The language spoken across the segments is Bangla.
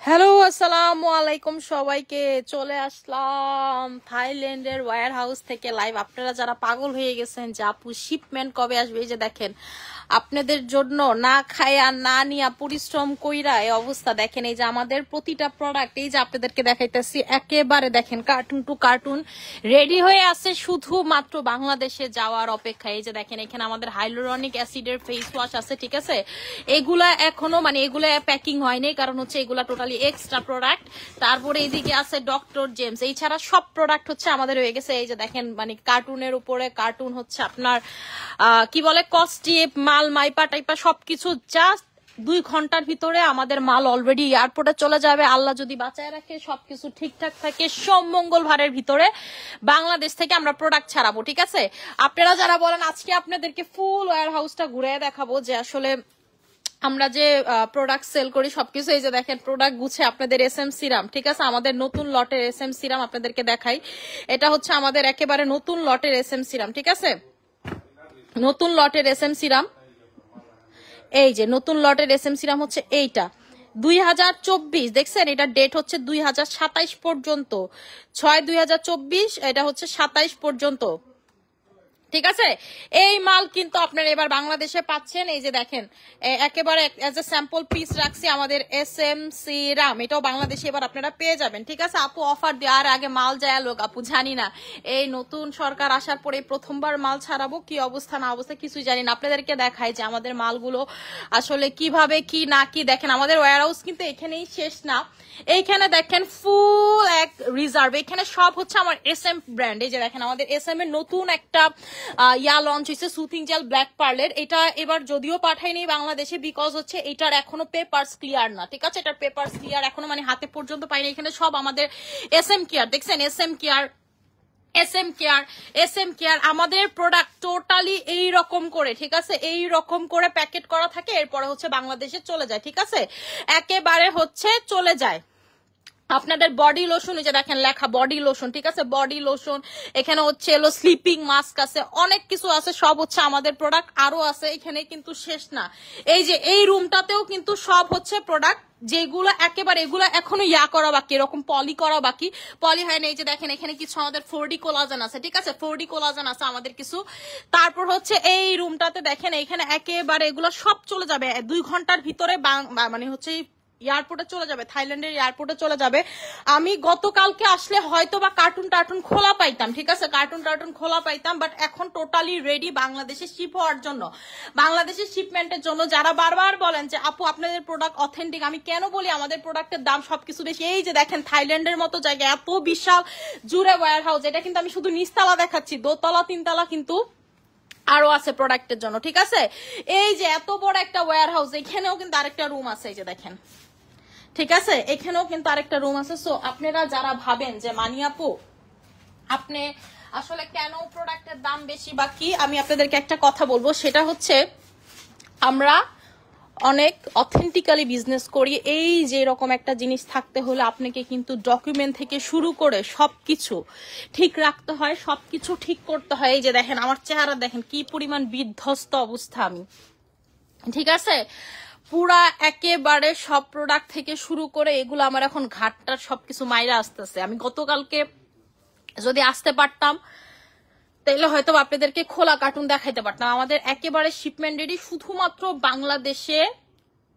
হ্যালো, আসসালামু আলাইকুম সবাইকে। চলে আসলাম থাইল্যান্ডের ওয়্যার হাউস থেকে লাইভ। আপনারা যারা পাগল হয়ে গেছেন যে আপু শিপমেন্ট কবে আসবে, এই যে দেখেন আপনাদের জন্য না খায়া না নিয়া পরিশ্রম কইরা এই অবস্থা দেখেন। এই যে আমাদের প্রতিটা প্রোডাক্ট এই যে আপনাদেরকে দেখাইতেছি, একেবারে দেখেন কার্টুন টু কার্টুন রেডি হয়ে আছে, শুধুমাত্র বাংলাদেশে যাওয়ার অপেক্ষা। এই যে দেখেন এখানে আমাদের হাইলোরনিক অ্যাসিডের ফেস ওয়াশ আছে, ঠিক আছে। এগুলা এখনো এগুলা প্যাকিং হয়নি, কারণ হচ্ছে এগুলা টোটালি এক্সট্রা প্রোডাক্ট। তারপরে এইদিকে আছে ডক্টর জেমস, এই ছাড়া সব প্রোডাক্ট হচ্ছে আমাদের হয়ে গেছে। এই যে দেখেন কার্টুনের উপরে কার্টুন হচ্ছে আপনার কি বলে কস্টিপ মাল মাইপা টাইপা সবকিছু জাস্ট 2 ঘন্টার ভিতরে আমাদের মাল অলরেডি এয়ারপোর্টে চলে যাবে। আল্লাহ যদি বাঁচায় রাখে, সবকিছু ঠিকঠাক থাকে, সোম মঙ্গল ভারের ভিতরে বাংলাদেশ থেকে আমরা প্রোডাক্ট ছাড়াবো, ঠিক আছে। আপনারা যারা বলেন আজকে আপনাদেরকে ফুল ওয়্যার হাউসটা ঘুরে দেখাবো যে আসলে আমরা যে প্রোডাক্ট সেল করি সবকিছু। এই যে দেখেন প্রোডাক্ট গুছে আপনাদের এসএম সিরাম, ঠিক আছে, আমাদের নতুন লটের এসএম সিরাম আপনাদেরকে দেখাই। এটা হচ্ছে আমাদের একেবারে নতুন লটের এসএম সিরাম, ঠিক আছে, নতুন লটের এসএম সিরাম। এই যে নতুন লটের এসএম সিরাম হচ্ছে এইটা 2024, দেখছেন এটা ডেট হচ্ছে 2027 পর্যন্ত, 6/2024, এটা হচ্ছে 27 পর্যন্ত, ঠিক আছে। এই মাল কিন্তু আপনারা এবার বাংলাদেশে পাচ্ছেন। এই যে দেখেন একেবারে এজ এ স্যাম্পল পিস রাখছি আমাদের এসএম সিরাম, এটাও বাংলাদেশে এবার আপনারা পেয়ে যাবেন, ঠিক আছে। আপু অফার দেওয়ার আগে মাল যায় লোক, আপু জানি না এই নতুন সরকার আসার পরে প্রথমবার মাল ছাড়াবো, কি অবস্থা না অবস্থা কিছুই জানি না। আপনাদেরকে দেখাই যে আমাদের মালগুলো আসলে কিভাবে কি না কি। দেখেন আমাদের ওয়্যার হাউস কিন্তু এখানেই শেষ না, এইখানে দেখেন ফুল এক রিজার্ভ, এখানে সব হচ্ছে আমার এসএম ব্র্যান্ড। এই যে দেখেন আমাদের এসএম এর নতুন একটা লঞ্চ হয়েছে সুথিং জেল ব্ল্যাক পার্লের। এটা এবার যদিও পাঠায়নি বাংলাদেশে, বিকজ হচ্ছে এটার এখনো পেপারস ক্লিয়ার না, ঠিক আছে। এটার পেপারস ক্লিয়ার এখনো হাতে পর্যন্ত পাইনি। এখানে সব আমাদের এসএম কেয়ার, দেখছেন SM care, SM care, SM care. আমাদের প্রোডাক্ট টোটালি এই রকম করে, ঠিক আছে, এই রকম করে প্যাকেট করা থাকে, এরপরে হচ্ছে বাংলাদেশে চলে যায়, ঠিক আছে, একেবারে হচ্ছে চলে যায়। আপনাদের বডি লোশন, এই যে দেখেন লেখা বডি লোশন, ঠিক আছে, বডি লোশন। এখানে হচ্ছে এলো স্লিপিং মাস্ক আছে, অনেক কিছু আছে, সব হচ্ছে আমাদের প্রোডাক্ট আরো আছে, এখানে কিন্তু শেষ না। এই যে এই রুমটাতেও কিন্তু সব হচ্ছে প্রোডাক্ট যেগুলো একেবারে এগুলো এখনো করা বাকি, এরকম পলি করা বাকি, পলি হয় না। এই যে দেখেন এখানে কিছু আমাদের 4D কোলাজেন আছে, ঠিক আছে, 4D কোলাজেন আছে আমাদের কিছু। তারপর হচ্ছে এই রুমটাতে দেখেন এখানে একেবারে এগুলো সব চলে যাবে 2 ঘন্টার ভিতরে, হচ্ছে এয়ারপোর্টে চলে যাবে, থাইল্যান্ডের এয়ারপোর্টে চলে যাবে। আমি গতকালকে আসলে হয়তো বা কার্টুন টার্টুন খোলা পাইতাম, ঠিক আছে, কার্টুন টার্টুন খোলা পাইতাম, বাট এখন টোটালি রেডি বাংলাদেশে শিপ হওয়ার জন্য, বাংলাদেশের শিপমেন্টের জন্য। যারা বারবার বলেন যে আপু আপনাদের প্রোডাক্ট অথেন্টিক, আমি কেন বলি আমাদের প্রোডাক্টের দাম সবকিছু বেশি। এই যে দেখেন থাইল্যান্ডের মতো জায়গায় এত বিশাল জুড়ে ওয়্যার হাউস, এটা কিন্তু আমি শুধু নিচতলা দেখাচ্ছি, 2তলা 3তলা কিন্তু আরো আছে প্রোডাক্টের জন্য, ঠিক আছে। এই যে এত বড় একটা ওয়্যার হাউস, এখানেও কিন্তু আরেকটা রুম আছে, এই যে দেখেন, ঠিক আছে, এখানেও কিন্তু আরেকটা রুম আছে। সো আপনারা যারা ভাবেন যে মানি আপু আপনি আসলে কেন প্রোডাক্টের দাম বেশি বা কি, আমি আপনাদেরকে একটা কথা বলবো, সেটা হচ্ছে আমরা অনেক অথেন্টিক্যালি বিজনেস করি। এই যে এরকম একটা জিনিস থাকতে হলে আপনাকে কিন্তু ডকুমেন্ট থেকে শুরু করে সবকিছু ঠিক রাখতে হয়, সবকিছু ঠিক করতে হয়। এই যে দেখেন আমার চেহারা দেখেন কি পরিমাণ বিধ্বস্ত অবস্থা আমি, ঠিক আছে, পুরা একেবারে সব প্রোডাক্ট থেকে শুরু করে এগুলো আমার এখন ঘাটটার সবকিছু মাইরা আসতেছে। আমি গতকালকে যদি আসতে পারতাম তাহলে হয়তো আপনাদেরকে খোলা কার্টুন দেখাইতে পারতাম। আমাদের একেবারে শিপমেন্ট রেডি, শুধুমাত্র বাংলাদেশে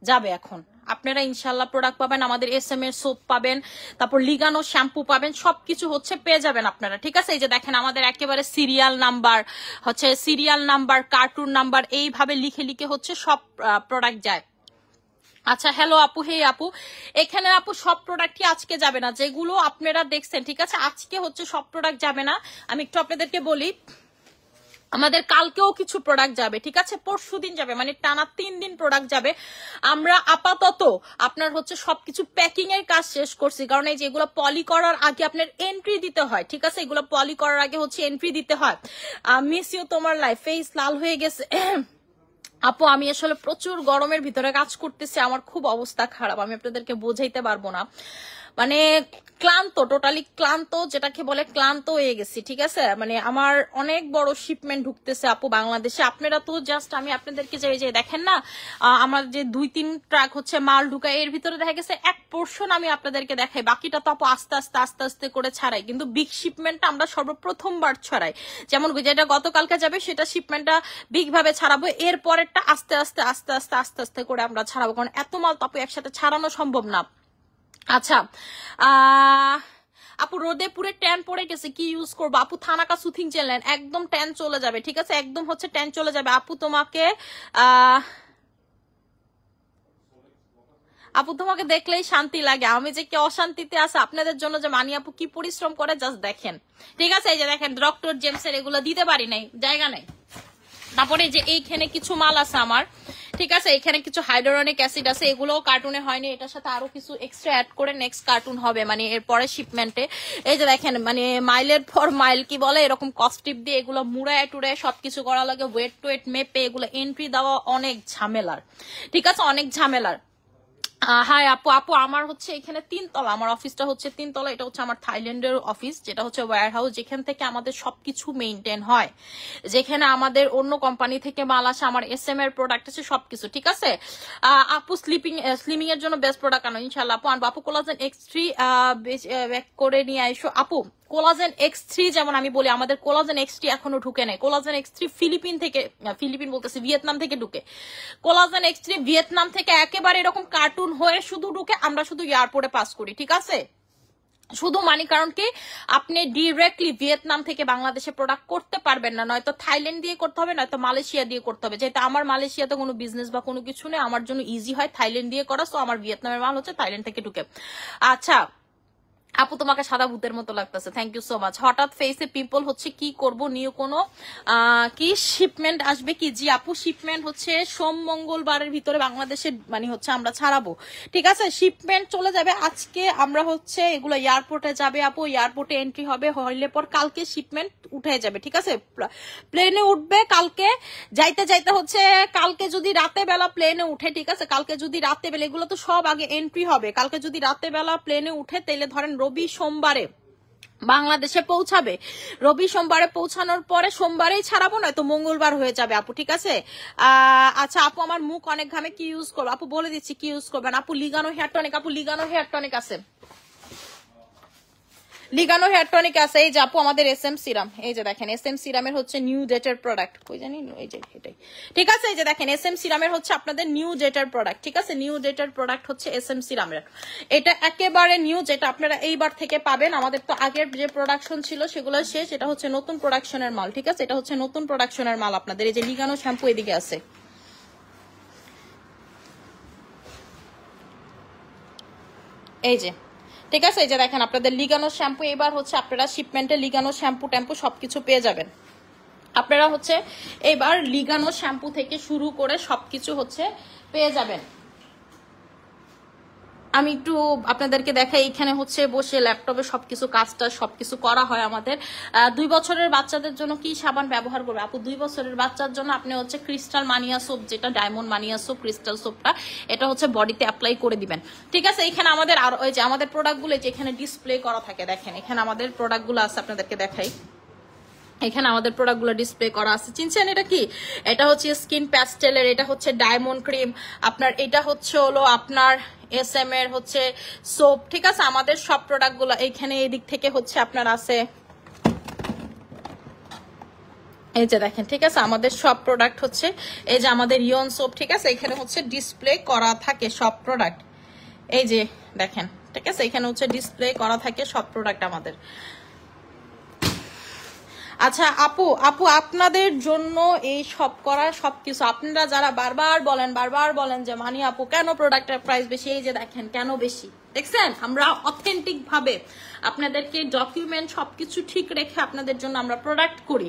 যাবে এখন। আপনারা ইনশাল্লাহ প্রোডাক্ট পাবেন, আমাদের এসএম এর সোপ পাবেন, তারপর লিগানো শ্যাম্পু পাবেন, সবকিছু হচ্ছে পেয়ে যাবেন আপনারা, ঠিক আছে। এই যে দেখেন আমাদের একেবারে সিরিয়াল নাম্বার হচ্ছে, সিরিয়াল নাম্বার, কার্টুন নাম্বার, এইভাবে লিখে লিখে হচ্ছে সব প্রোডাক্ট যায়। আচ্ছা হ্যালো আপু, হে আপু, এখানে আপু সব প্রোডাক্টই আজকে যাবে না, যেগুলো আপনারা দেখছেন, ঠিক আছে, আজকে হচ্ছে সব প্রোডাক্ট যাবে না। আমি একটু আপনাদেরকে বলি, আমাদের কালকেও কিছু প্রোডাক্ট যাবে, ঠিক আছে, পরশুদিন যাবে, টানা 3 দিন প্রোডাক্ট যাবে। আমরা আপাতত আপনার হচ্ছে সবকিছু প্যাকিং এর কাজ শেষ করছি, কারণ এই যে এগুলো পলি করার আগে আপনার এন্ট্রি দিতে হয়, ঠিক আছে, এগুলো পলি করার আগে হচ্ছে এন্ট্রি দিতে হয়। মিস ইউ তোমার লাইফ, ফেস লাল হয়ে গেছে আপু। আমি আসলে প্রচুর গরমের ভিতরে কাজ করতেছি, আমার খুব অবস্থা খারাপ, আমি আপনাদেরকে বোঝাইতে পারবো না। মানে ক্লান্ত, টোটালি ক্লান্ত, যেটাকে বলে ক্লান্ত হয়ে গেছি। ঠিক আছে, মানে আমার অনেক বড় শিপমেন্ট ঢুকতেছে আপু বাংলাদেশে। আপনারা তো জাস্ট, আমি আপনাদেরকে যে দেখেন না, আমার যে 2-3 ট্রাক হচ্ছে মাল ঢুকায়, এর ভিতরে দেখা গেছে এক পোর্শন আমি আপনাদেরকে দেখাই, বাকিটা তো আপু আস্তে আস্তে আস্তে আস্তে করে ছাড়াই। কিন্তু বিগ শিপমেন্টটা আমরা সর্বপ্রথমবার ছড়াই, যেমন যেটা গতকালকে যাবে সেটা শিপমেন্টটা বিগ ভাবে ছাড়াবো, এর পরেরটা আস্তে আস্তে আস্তে আস্তে আস্তে আস্তে করে আমরা ছাড়াবো, কারণ এত মাল তো আপু একসাথে ছাড়ানো সম্ভব না। আচ্ছা, আপু রোদে পুরে ট্যান পড়ে গেছে, কি ইউজ করবো আপু? থানাকা সুথিং জেলেন, একদম ট্যান চলে যাবে। ঠিক আছে, একদম হচ্ছে ট্যান চলে যাবে আপু। তোমাকে আপু তোমাকে দেখলেই শান্তি লাগে। আমি যে কি অশান্তিতে আছে আপনাদের জন্য, যে মানি আপু কি পরিশ্রম করে জাস্ট দেখেন। ঠিক আছে, এই যে দেখেন ডক্টর জেমসের এগুলো দিতে পারি নাই, জায়গা নাই। তারপরে যে এইখানে কিছু মাল আছে আমার, ঠিক আছে, এখানে কিছু হাইড্রোনিক অ্যাসিড আছে, এগুলোও কার্টুনে হয়নি, এটার সাথে আরো কিছু এক্সট্রা অ্যাড করে নেক্সট কার্টুন হবে, মানে এরপরে শিপমেন্টে। এই যে দেখেন, মানে মাইলের পর মাইল কি বলে, এরকম কস্টিপ দিয়ে এগুলো মুড়ায় টুড়ায় সবকিছু করা লাগে, ওয়েট টুয়েট মেপে এগুলো এন্ট্রি দেওয়া অনেক ঝামেলার। ঠিক আছে, অনেক ঝামেলার। হাই আপু, আপু আমার হচ্ছে এখানে 3 তলা, আমার অফিসটা হচ্ছে 3 তলা। এটা হচ্ছে আমার থাইল্যান্ডের অফিস, যেটা হচ্ছে ওয়্যার হাউস, যেখান থেকে আমাদের সবকিছু মেইনটেইন হয়, যেখানে আমাদের অন্য কোম্পানি থেকে মাল আসে, আমার SM এর প্রোডাক্ট আছে সবকিছু। ঠিক আছে আপু, স্লিমিং এর জন্য বেস্ট প্রোডাক্ট আনো ইনশাল্লাহ আপু। আনবো আপু। কোলাজেন X3 ব্যাক করে নিয়ে আইসো আপু। কোলাজেন X3 যেমন আমি বলি, আমাদের কোলাজেন X3 এখনো ঢুকে নেই। কোলাজেন X3 ফিলিপিন বলতেছে, ভিয়েতনাম থেকে ঢুকে। কোলাজেন X3 ভিয়েতনাম থেকে একেবারে এরকম কার্টুন হয়ে শুধু ঢুকে, আমরা শুধু এয়ারপোর্টে পাস করি। ঠিক আছে, শুধু মানে, কারণ কি আপনি ডিরেক্টলি ভিয়েতনাম থেকে বাংলাদেশে প্রোডাক্ট করতে পারবেন না, নয়তো থাইল্যান্ড দিয়ে করতে হবে, নয়তো মালয়েশিয়া দিয়ে করতে হবে। যেহেতু আমার মালয়েশিয়াতে কোনো বিজনেস বা কোনো কিছু নেই, আমার জন্য ইজি হয় থাইল্যান্ড দিয়ে করা, তো আমার ভিয়েতনামের মাল হচ্ছে থাইল্যান্ড থেকে ঢুকে। আচ্ছা আপু, তোমাকে সাদা ভূতের মতো লাগতেছে, থ্যাংক ইউ সো মাচ। হঠাৎ ফেসে পিম্পল হচ্ছে, কি করব? নিউ কোনো কি শিপমেন্ট আসবে কি? জি আপু, শিপমেন্ট হচ্ছে সোম মঙ্গলবারের ভিতরে বাংলাদেশে মানে হচ্ছে আমরা ছাড়াবো। ঠিক আছে, শিপমেন্ট চলে যাবে আজকে, আমরা হচ্ছে এগুলো এয়ারপোর্টে যাবে আপু, এয়ারপোর্টে এন্ট্রি হবে, হইলে পর কালকে শিপমেন্ট উঠে যাবে। ঠিক আছে, প্লেনে উঠবে কালকে, যাইতে যাইতে হচ্ছে কালকে যদি রাতে বেলা প্লেনে উঠে, ঠিক আছে, কালকে যদি রাতে বেলা, এগুলো তো সব আগে এন্ট্রি হবে, কালকে যদি রাতে বেলা প্লেনে উঠে, তাইলে ধরেন রবি সোমবারে বাংলাদেশে পৌঁছাবে। রবি সোমবারে পৌঁছানোর পরে সোমবারেই ছাড়াবো, না তো মঙ্গলবার হয়ে যাবে আপু। ঠিক আছে, আচ্ছা আপু, আমার মুখ অনেক ঘামে, কি ইউজ করবো আপু? বলে দিচ্ছি কি ইউজ করবেন আপু। লিগানো হেয়ার টনিক আপু, লিগানো হেয়ার টনিক আছে, লিগানো হেয়ার টনিক আছে। এই যে আপু আমাদের SM সিরাম, এই যে দেখেন SM সিরামের হচ্ছে নিউ ডেটের প্রোডাক্ট, কই জানি, এই যে এটাই। ঠিক আছে, এই যে দেখেন SM সিরামের হচ্ছে আপনাদের নিউ ডেটের প্রোডাক্ট। ঠিক আছে, নিউ ডেটের প্রোডাক্ট হচ্ছে SM সিরামের, এটা একেবারে নিউ, যেটা আপনারা এইবার থেকে পাবেন। আমাদের তো আগের যে প্রোডাকশন ছিল সেগুলো শেষ, এটা হচ্ছে নতুন প্রোডাকশনের মাল। ঠিক আছে, এটা হচ্ছে নতুন প্রোডাকশনের মাল আপনাদের। এই যে লিগানো শ্যাম্পু এদিকে আছে, এই যে। ঠিক আছে, এই যে দেখেন আপনাদের লিগানো শ্যাম্পু, এবার হচ্ছে আপনারা শিপমেন্টে লিগানো শ্যাম্পু ট্যাম্পু সবকিছু পেয়ে যাবেন। আপনারা হচ্ছে এবার লিগানো শ্যাম্পু থেকে শুরু করে সবকিছু হচ্ছে পেয়ে যাবেন। আমি একটু আপনাদেরকে দেখাই, এখানে হচ্ছে বসে ল্যাপটপে সবকিছু কাজটা সবকিছু করা হয় আমাদের। 2 বছরের বাচ্চাদের জন্য কি সাবান ব্যবহার করবে আপু? 2 বছরের বাচ্চার জন্য আপনি হচ্ছে ক্রিস্টাল মানিয়া সোপ, যেটা ডায়মন্ড মানিয়া সোপ, ক্রিস্টাল সোপটা, এটা হচ্ছে বডিতে অ্যাপ্লাই করে দিবেন। ঠিক আছে, এখানে আমাদের আর ওই যে আমাদের প্রোডাক্টগুলো যে এখানে ডিসপ্লে করা থাকে, দেখেন এখানে আমাদের প্রোডাক্টগুলো আছে, আপনাদেরকে দেখাই। এখানে আমাদের প্রোডাক্টগুলো ডিসপ্লে করা আছে, চিনছেন এটা কি? এটা হচ্ছে স্কিন প্যাস্টেলের, এটা হচ্ছে ডায়মন্ড ক্রিম, আপনার এটা হচ্ছে হলো আপনার SM এর হচ্ছে সোপ। ঠিক আছে, আমাদের সব প্রোডাক্টগুলো এইখানে এদিক থেকে হচ্ছে আপনার আছে, এই যে দেখেন। ঠিক আছে, আমাদের সব প্রোডাক্ট হচ্ছে এই যে আমাদের ইয়ন সোপ। ঠিক আছে, এখানে হচ্ছে ডিসপ্লে করা থাকে সব প্রোডাক্ট, এই যে দেখেন। ঠিক আছে, এখানে হচ্ছে ডিসপ্লে করা থাকে সব প্রোডাক্ট আমাদের। আচ্ছা আপু, আপনাদের জন্য এই সব করা সবকিছু, আপনারা যারা বারবার বলেন যে মানি আপু কেন প্রোডাক্টের প্রাইস বেশি, এই যে দেখেন কেন বেশি, দেখছেন? আমরা অথেন্টিক ভাবে আপনাদেরকে ডকুমেন্ট সবকিছু ঠিক রেখে আপনাদের জন্য আমরা প্রোডাক্ট করি।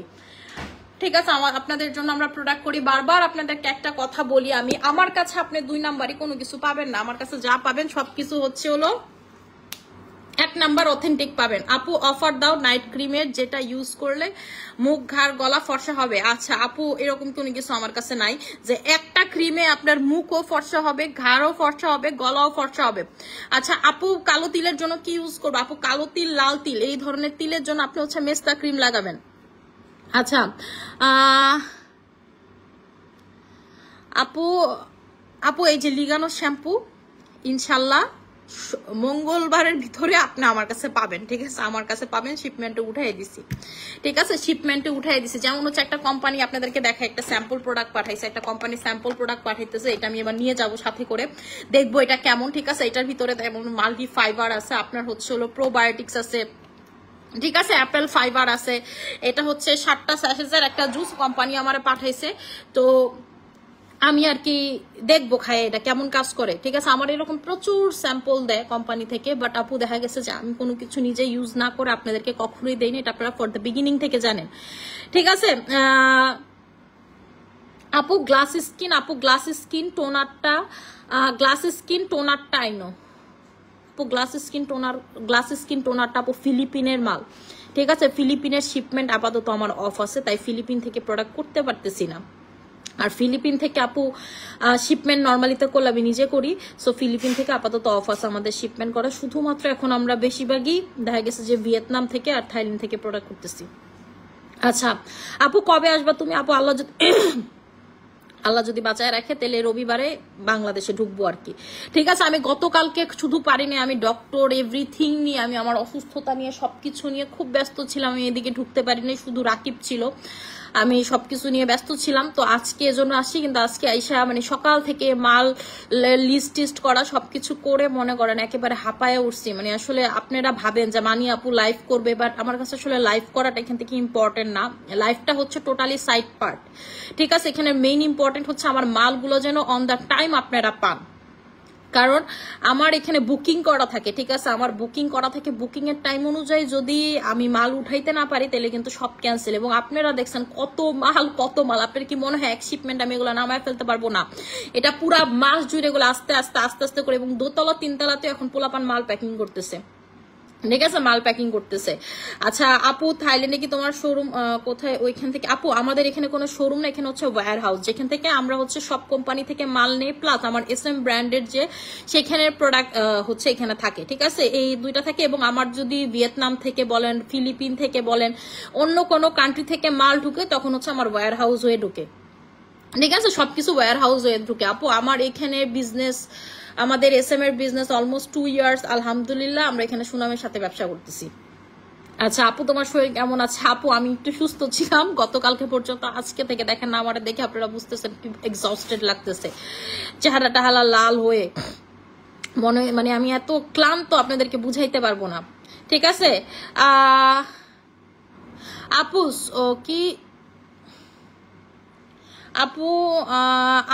ঠিক আছে, আপনাদের জন্য আমরা প্রোডাক্ট করি। বারবার আপনাদেরকে একটা কথা বলি আমি, আমার কাছে আপনি 2 নাম্বারই কোনো কিছু পাবেন না, আমার কাছে যা পাবেন সবকিছু হচ্ছে হলো 1 নাম্বার অথেন্টিক পাবেন। আপু অফার দাও নাইট ক্রিমের, যেটা ইউজ করলে মুখ ঘাড় গলা ফর্সা হবে। আচ্ছা আপু এরকম কোনো কিছু আমার কাছে নাই যে একটা ক্রিমে আপনার মুখও ফর্সা হবে, ঘাড়ও ফর্সা হবে, গলাও ফর্সা হবে। আচ্ছা আপু কালো তিলের জন্য কি ইউজ করবো? আপু কালো তিল, লাল তিল, এই ধরনের তিলের জন্য আপনি হচ্ছে মেস্তা ক্রিম লাগাবেন। আচ্ছা আপু আপু এই যে লিগানো শ্যাম্পু ইনশাল্লাহ মঙ্গলবারের ভিতরে আপনি আমার কাছে পাবেন, ঠিক আছে? আমার কাছে পাবেন, শিপমেন্টে উঠাই দিছি, ঠিক আছে? শিপমেন্টে উঠাই দিছি। যেমন হচ্ছে একটা কোম্পানি আপনাদেরকে দেখা একটা স্যাম্পল প্রোডাক্ট পাঠাইছে, একটা কোম্পানি স্যাম্পল প্রোডাক্ট পাঠাইতেছে, এটা আমি এবার নিয়ে যাব সাথে করে, দেখবো এটা কেমন, ঠিক আছে? এটার ভিতরে যেমন মাল্টি ফাইবার আছে, আপনার হচ্ছে হলো প্রোবায়োটিক্স আছে, ঠিক আছে, অ্যাপেল ফাইবার আছে। এটা হচ্ছে 7টা স্যাশেজের একটা জুস কোম্পানি আমার পাঠাইছে, তো আমি আর কি দেখবো খায় এটা কেমন কাজ করে, ঠিক আছে? আমার এরকম প্রচুর স্যাম্পল দেয় কোম্পানি থেকে, বাট আপু দেখা গেছে যে আমি কোনো কিছু নিজে ইউজ না করে আপনাদেরকে কখনোই দেইনি, এটা আপনারা ফর দ্য বিগিনিং থেকে জানেন, ঠিক আছে? আপু গ্লাস স্কিন, আপু গ্লাস স্কিন টোনারটা, গ্লাস স্কিন টোনারটা আইনো আপু, গ্লাস স্কিন টোনারটা আপু ফিলিপিনের মাল, ঠিক আছে? ফিলিপিনের শিপমেন্ট আপাতত আমার অফ আছে, তাই ফিলিপিন থেকে প্রোডাক্ট করতে পারতেছি না। আর ফিলিপিন থেকে আপু শিপমেন্ট নর্মালি তো করলে আমি নিজে করি, সো ফিলিপিন থেকে আপাতত অফ আছে আমাদের শিপমেন্ট করা। শুধুমাত্র এখন আমরা বেশিরভাগই দেখা গেছে যে ভিয়েতনাম থেকে আর থাইল্যান্ড থেকে প্রোডাক্ট করতেছি। আচ্ছা আপু কবে আসবা তুমি? আপু আল্লাহ যদি বাঁচায় রাখে তাহলে রবিবারে বাংলাদেশে ঢুকবো আর কি, ঠিক আছে? আমি গতকালকে শুধু পারিনি, আমি ডক্টর এভরিথিং নিয়ে, আমি আমার অসুস্থতা নিয়ে সবকিছু নিয়ে খুব ব্যস্ত ছিলাম, আমি এদিকে ঢুকতে পারিনি, শুধু রাকিব ছিল, আমি সবকিছু নিয়ে ব্যস্ত ছিলাম। তো আজকে এজন্য আসি, কিন্তু আজকে আইসা মানে সকাল থেকে মাল লিস্ট টিস্ট করা সবকিছু করে মনে করেন একেবারে হাঁপায়ে উঠছি। মানে আসলে আপনারা ভাবেন যে মানি আপু লাইভ করবে, বাট আমার কাছে আসলে লাইভ করাটা এখান থেকে ইম্পর্টেন্ট না, লাইভটা হচ্ছে টোটালি সাইড পার্ট, ঠিক আছে? এখানে মেইন ইম্পর্টেন্ট হচ্ছে আমার মালগুলো যেন অন দ্য টাইম আপনারা পান, কারণ আমার এখানে বুকিং করা থাকে, ঠিক আছে? আমার বুকিং করা থাকে, বুকিং এর টাইম অনুযায়ী যদি আমি মাল উঠাইতে না পারি তাহলে কিন্তু সব ক্যান্সেল। এবং আপনারা দেখছেন কত মাল, আপনার কি মনে হয় এক শিপমেন্ট আমি এগুলো নামায় ফেলতে পারবো না? এটা পুরা মাস জুড়ে এগুলো আস্তে আস্তে করে, এবং 2তলা 3তলাতে এখন পোলাপান মাল প্যাকিং করতেছে, ঠিক আছে? মাল প্যাকিং করতেছে। আচ্ছা আপু থাইল্যান্ডে কি তোমার শোরুম কোথায়? ওইখান থেকে আপু আমাদের এখানে কোনো শোরুম না, এখানে হচ্ছে ওয়্যার হাউস, যেখান থেকে আমরা হচ্ছে সব কোম্পানি থেকে মাল নেই, প্লাস আমার SM ব্র্যান্ডের যে সেখানের প্রোডাক্ট হচ্ছে এখানে থাকে, ঠিক আছে? এই দুইটা থাকে। এবং আমার যদি ভিয়েতনাম থেকে বলেন, ফিলিপিন থেকে বলেন, অন্য কোনো কান্ট্রি থেকে মাল ঢুকে তখন হচ্ছে আমার ওয়্যার হাউস হয়ে ঢুকে, ঠিক আছে? সবকিছু ওয়্যার হাউস হয়ে ঢুকে। আপু আমার এখানে বিজনেস, আমাদের SM এর বিজনেস অলমোস্ট 2 ইয়ার্স, আলহামদুলিল্লাহ আমরা এখানে সুনামের সাথে ব্যবসা করতেছি। আচ্ছা আপু তোমার শরীর কেমন আছে? আপু আমি একটু সুস্থ ছিলাম গতকালকে পর্যন্ত, আজকে থেকে দেখেন না আমার দেখে আপনারা বুঝতেছেন কি এক্সস্টেড লাগতেছে, চেহারাটা হালা লাল হয়ে, মানে আমি এত ক্লান্ত আপনাদেরকে বুঝাইতে পারবো না, ঠিক আছে? আপু কি আপু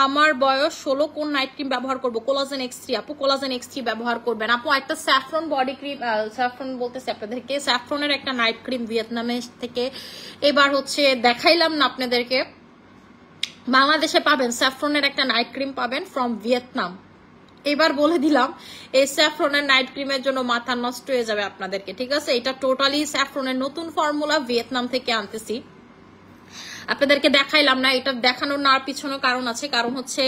আমার বয়স 16, কোন নাইট ক্রিম ব্যবহার করবো? Collagen X3। আপু কোলাজেন X3 ব্যবহার করবেন। আপু একটা স্যাফরন বডি ক্রিম, স্যাফরন বলতেছে আপনাদেরকে, স্যাফরনের একটা নাইট ক্রিম ভিয়েতনামে থেকে এবার হচ্ছে দেখাইলাম না আপনাদেরকে, বাংলাদেশে পাবেন স্যাফরনের একটা নাইট ক্রিম পাবেন ফ্রম ভিয়েতনাম। এবার বলে দিলাম এই স্যাফরনের নাইট ক্রিমের জন্য মাথা নষ্ট হয়ে যাবে আপনাদেরকে, ঠিক আছে? এটা টোটালি স্যাফরনের নতুন ফর্মুলা, ভিয়েতনাম থেকে আনতেছি, আপনাদেরকে দেখাইলাম না। এটা দেখানোর না পিছনে কারণ আছে, কারণ হচ্ছে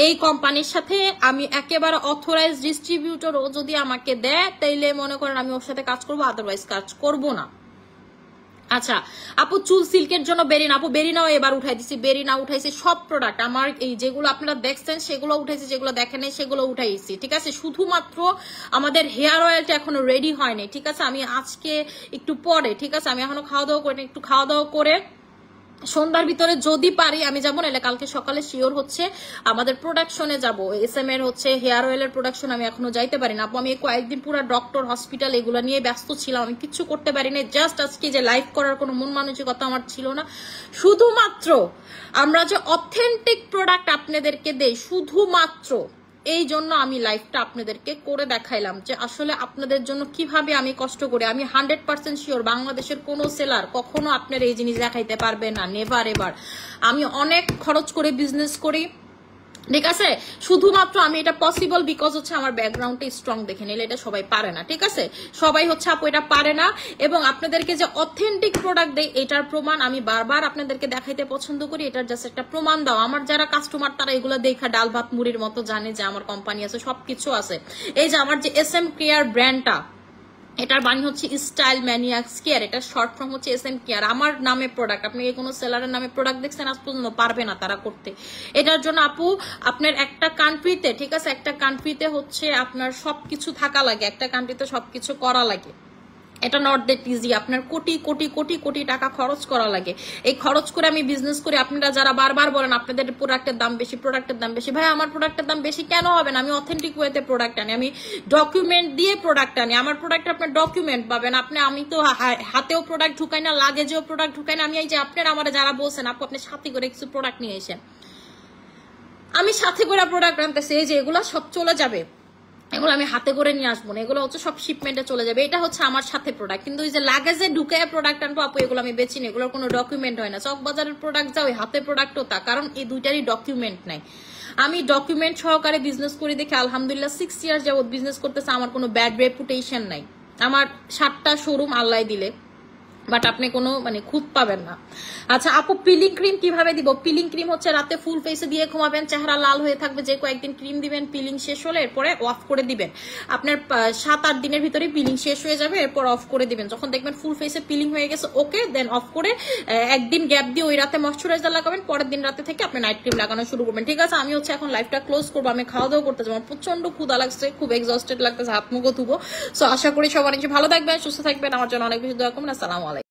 এই কোম্পানির সাথে আমি একেবারে অথরাইজ ডিস্ট্রিবিউটরও যদি আমাকে দেয় তাইলে মনে করেন আমি ওর সাথে কাজ করবো, আদারওয়াইজ কাজ করব না। আচ্ছা আপু চুল সিল্কের জন্য বেরিনা, আপু বেরিনাও এবার উঠাই দিছি, বেরিনা উঠাইছি, সব প্রোডাক্ট আমার এই যেগুলো আপনারা দেখছেন সেগুলো উঠাইছি, যেগুলো দেখেন সেগুলো উঠাইছি, ঠিক আছে? শুধুমাত্র আমাদের হেয়ার অয়েলটা এখনো রেডি হয়নি, ঠিক আছে? আমি আজকে একটু পরে, ঠিক আছে? আমি এখনো খাওয়া দাওয়া করিনি, একটু খাওয়া দাওয়া করে সন্ধ্যার ভিতরে যদি পারি আমি যাবো, নাহলে কালকে সকালে শিওর হচ্ছে আমাদের প্রোডাকশনে যাবো। SM এর হচ্ছে হেয়ার অয়েলের প্রোডাকশন আমি এখনো যাইতে পারি না আপু, আমি কয়েকদিন পুরো ডক্টর হসপিটাল এগুলো নিয়ে ব্যস্ত ছিলাম, আমি কিচ্ছু করতে পারি না। জাস্ট আজকে যে লাইভ করার কোনো মন মানসিকতা আমার ছিল না, শুধুমাত্র আমরা যে অথেন্টিক প্রোডাক্ট আপনাদেরকে দেই শুধুমাত্র এই জন্য আমি লাইভটা আপনাদেরকে করে দেখাইলাম যে আসলে আপনাদের জন্য কিভাবে আমি কষ্ট করি। আমি 100% শিওর বাংলাদেশের কোনো সেলার কখনো আপনার এই জিনিস দেখাইতে পারবে না, নেভার এভার। আমি অনেক খরচ করে বিজনেস করি, ঠিক আছে, শুধুমাত্র আমি এটা পসিবল বিকজ হচ্ছে আমার ব্যাকগ্রাউন্ডটা স্ট্রং দেখে নিলে এটা সবাই পারে না। ঠিক আছে, সবাই হচ্ছে আপু এটা পারে না। এবং আপনাদেরকে যে অথেন্টিক প্রোডাক্ট দেয় এটার প্রমাণ আমি বারবার আপনাদেরকে দেখাইতে পছন্দ করি। এটার জাস্ট একটা প্রমাণ দাও। আমার যারা কাস্টমার তারা এগুলো দেখা ডাল ভাত মুড়ির মতো জানে যে আমার কোম্পানি আছে, সবকিছু আছে। এই যে আমার যে SM কেয়ার ব্র্যান্ডটা, এটার বাণী হচ্ছে স্টাইল ম্যানিয়াক্স কেয়ার, এটা শর্ট ফর্ম হচ্ছে SM কেয়ার। আমার নামে প্রোডাক্ট, আপনি কোনো সেলারের নামে প্রোডাক্ট দেখছেন আজ পর্যন্ত? পারবে না তারা করতে। এটার জন্য আপু আপনার একটা কান্ট্রিতে, ঠিক আছে, একটা কান্ট্রিতে হচ্ছে আপনার সবকিছু থাকা লাগে, একটা কান্ট্রিতে সবকিছু করা লাগে। এটা নট দ্যাট ইজি, আপনার কোটি কোটি কোটি কোটি টাকা খরচ করা লাগে। এই খরচ করে আমি বিজনেস করি। আপনারা যারা বারবার বলেন আপনাদের প্রোডাক্টের দাম বেশি, প্রোডাক্টের দাম বেশি, ভাই আমার প্রোডাক্টের দাম বেশি কেন হবে না? আমি অথেন্টিক ওয়েতে প্রোডাক্ট আনি, আমি ডকুমেন্ট দিয়ে প্রোডাক্ট আনি। আমার প্রোডাক্ট আপনার ডকুমেন্ট পাবেন। আমি তো হাতেও প্রোডাক্ট ঢুকাই না, লাগেজেও প্রোডাক্ট ঢুকাই না। আমি এই যে আপনারা আমার যারা বলছেন আপু আপনি সাথে করে কিছু প্রোডাক্ট নিয়ে এসেন, আমি সাথে করে প্রোডাক্ট আনতেছি। এই যে এগুলো সব চলে যাবে, এগুলো আমি হাতে করে নিয়ে আসবো না, এগুলো হচ্ছে সব শিপমেন্টে চলে যাবে। এটা হচ্ছে আমার সাথে প্রোডাক্ট। কিন্তু ওই যে লাগেজে ঢুকে প্রোডাক্ট আনবো আপু, এগুলো আমি বেচি না, এগুলোর কোনো ডকুমেন্ট হয় না। চকবাজারের প্রোডাক্ট যা, ওই হাতে প্রোডাক্টও তা, কারণ এই দুইটারই ডকুমেন্ট নাই। আমি ডকুমেন্ট সহকারে বিজনেস করি দেখে আলহামদুলিল্লাহ 6 ইয়ার্স যাবত বিজনেস করতেছে, আমার কোনো ব্যাড রেপুটেশন নাই। আমার 7টা শোরুম আল্লাহ দিলে, বাট আপনি কোনো খুঁত পাবেন না। আচ্ছা আপু পিলিং ক্রিম কিভাবে দিব? পিলিং ক্রিম হচ্ছে রাতে ফুল ফেসে দিয়ে ঘুমাবেন, চেহারা লাল হয়ে থাকবে, যে কয়েকদিন ক্রিম দিবেন, পিলিং শেষ হলে এরপরে অফ করে দিবেন। আপনার 7-8 দিনের ভিতরে পিলিং শেষ হয়ে যাবে, এরপর অফ করে দিবেন। যখন দেখবেন ফুল ফেসে পিলিং হয়ে গেছে ওকে, দেন অফ করে একদিন গ্যাপ দিয়ে ওই রাতে ময়শ্চারাইজার লাগাবেন, পরের দিন রাতে থেকে আপনি নাইট ক্রিম লাগানো শুরু করবেন। ঠিক আছে, আমি হচ্ছে এখন লাইফটা ক্লোজ করবো, আমি খাওয়া দাওয়া করতে যাবো, প্রচন্ড ক্ষুধা লাগছে, খুব এক্সস্টেড লাগতেছে, হাত মুখও ধুবো। সো আশা করি সবার ভালো থাকবেন, সুস্থ থাকবেন, আমার জন্য অনেক বেশি দোয়া করবেন। আসসালামু আলাইকুম।